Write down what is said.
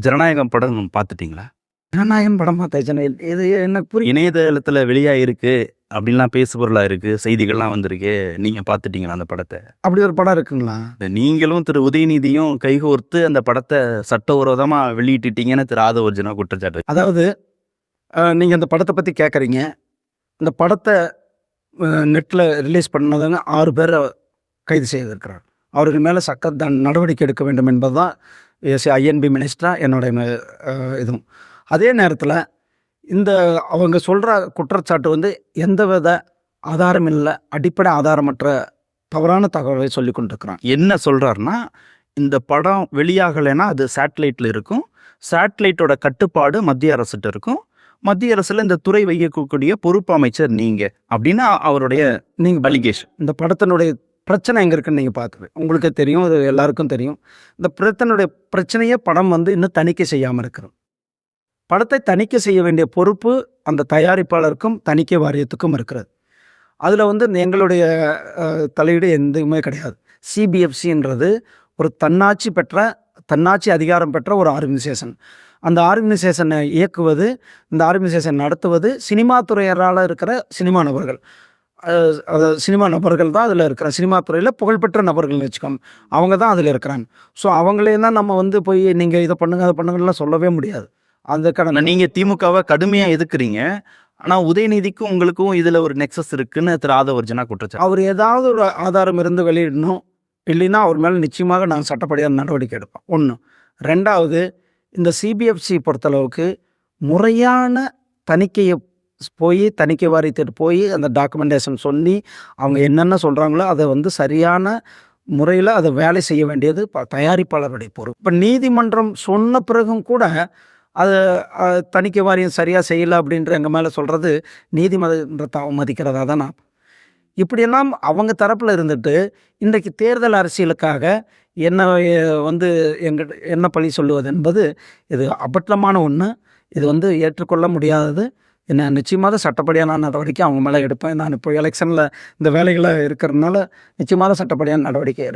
ஜனநாயகம் படம் பார்த்துட்டீங்களா? ஜனநாயகன் படம் பார்த்தாச்சுண்ணே. இது எனக்கு இணையதளத்துல வெளியாயிருக்கு அப்படின்லாம் பேசுபொருளா இருக்கு. செய்திகள்லாம் வந்திருக்கு. நீங்க பார்த்துட்டீங்களா அந்த படத்த? அப்படி ஒரு படம் இருக்குங்களா? நீங்களும் திரு உதயநிதியும் கைகோர்த்து அந்த படத்த சட்டவிரோதமா வெளியிட்டுட்டீங்கன்னு திரு ஆதவ அர்ஜுனா குற்றச்சாட்டு. அதாவது நீங்க அந்த படத்தை பத்தி கேட்குறீங்க. இந்த படத்தை நெட்ல ரிலீஸ் பண்ணதுங்க 6 பேரை கைது செய்திருக்கிறார். அவர்கள் மேலே நடவடிக்கை எடுக்க வேண்டும் என்பதுதான் ஐஎன்பி மினிஸ்டரா என்னுடைய இதுவும். அதே நேரத்தில் இந்த அவங்க சொல்கிற குற்றச்சாட்டு வந்து எந்தவித ஆதாரம் இல்லை, அடிப்படை ஆதாரமற்ற தவறான தகவலை சொல்லி கொண்டிருக்கிறான். என்ன சொல்றாருன்னா, இந்த படம் வெளியாகலைன்னா அது சேட்டலைட்டில் இருக்கும். சேட்டலைட்டோட கட்டுப்பாடு மத்திய அரசுகிட்ட இருக்கும். மத்திய அரசுல இந்த துறை வகிக்கக்கூடிய பொறுப்பு அமைச்சர் நீங்க அப்படின்னு அவருடைய நீங்கள் அலிகேஷன். இந்த படத்தினுடைய பிரச்சனை எங்கே இருக்குன்னு நீங்கள் பார்த்துரு, உங்களுக்கே தெரியும், அது எல்லாருக்கும் தெரியும். இந்த பிரச்சனையே படம் வந்து இன்னும் தணிக்கை செய்யாமல் இருக்கிறோம். படத்தை தணிக்கை செய்ய வேண்டிய பொறுப்பு அந்த தயாரிப்பாளருக்கும் தணிக்கை வாரியத்துக்கும் இருக்கிறது. அதில் வந்து எங்களுடைய தலையீடு எதுவுமே கிடையாது. சிபிஎஃப்சின்றது ஒரு தன்னாட்சி அதிகாரம் பெற்ற ஒரு ஆர்கனைசேஷன். அந்த ஆர்கனைசேஷனை இயக்குவது, இந்த ஆர்கனைசேஷன் நடத்துவது சினிமா துறையரால் இருக்கிற சினிமா நபர்கள். சினிமா நபர்கள் தான் அதில் இருக்கிற சினிமா துறையில் புகழ்பெற்ற நபர்கள்னு வச்சுக்கோங்க. அவங்க தான் அதில் இருக்கிறாங்க. ஸோ அவங்களே தான் நம்ம வந்து போய் நீங்கள் இதை பண்ணுங்க அதை பண்ணுங்கலாம் சொல்லவே முடியாது. அந்த நீங்க திமுகவை கடுமையா எதுக்குறீங்க. ஆனா உதயநிதிக்கும் உங்களுக்கும் இதுல ஒரு நெக்ஸஸ் இருக்குன்னு திரு ஆதவ அர்ஜுனா குற்றச்சாட்டு. அவர் ஏதாவது ஒரு ஆதாரம் இருந்து வெளியிடணும், இல்லைன்னா அவர் மேலே நிச்சயமாக நாங்கள் சட்டப்படியான நடவடிக்கை எடுப்போம். 1. 2வது, இந்த சிபிஎஃப்சி பொறுத்தளவுக்கு முறையான தணிக்கையை தணிக்கை வாரியத்திட்டு போய் அந்த டாக்குமெண்டேஷன் சொல்லி அவங்க என்னென்ன சொல்கிறாங்களோ அதை வந்து சரியான முறையில் அதை வேலை செய்ய வேண்டியது தயாரிப்பாளருடைய பொறுப்பு. இப்போ நீதிமன்றம் சொன்ன பிறகும் கூட அதை தணிக்கை வாரியம் சரியாக செய்யலை அப்படின்ற எங்கள் மேலே சொல்கிறது நீதிமன்றத்தை அவமதிக்கிறதா தான் நான். இப்படியெல்லாம் அவங்க தரப்பில் இருந்துட்டு இன்றைக்கு தேர்தல் அரசியலுக்காக என்ன வந்து என்ன பழி சொல்லுவது என்பது இது அபத்தமான ஒன்று. இது வந்து ஏற்றுக்கொள்ள முடியாதது. என்ன நிச்சயமாக சட்டப்படியான நடவடிக்கை அவங்க மேலே எடுப்பேன். நான் இப்போ எலெக்ஷனில் இந்த வேலைகளை இருக்கிறதுனால நிச்சயமாக சட்டப்படியான நடவடிக்கை எடுப்பேன்.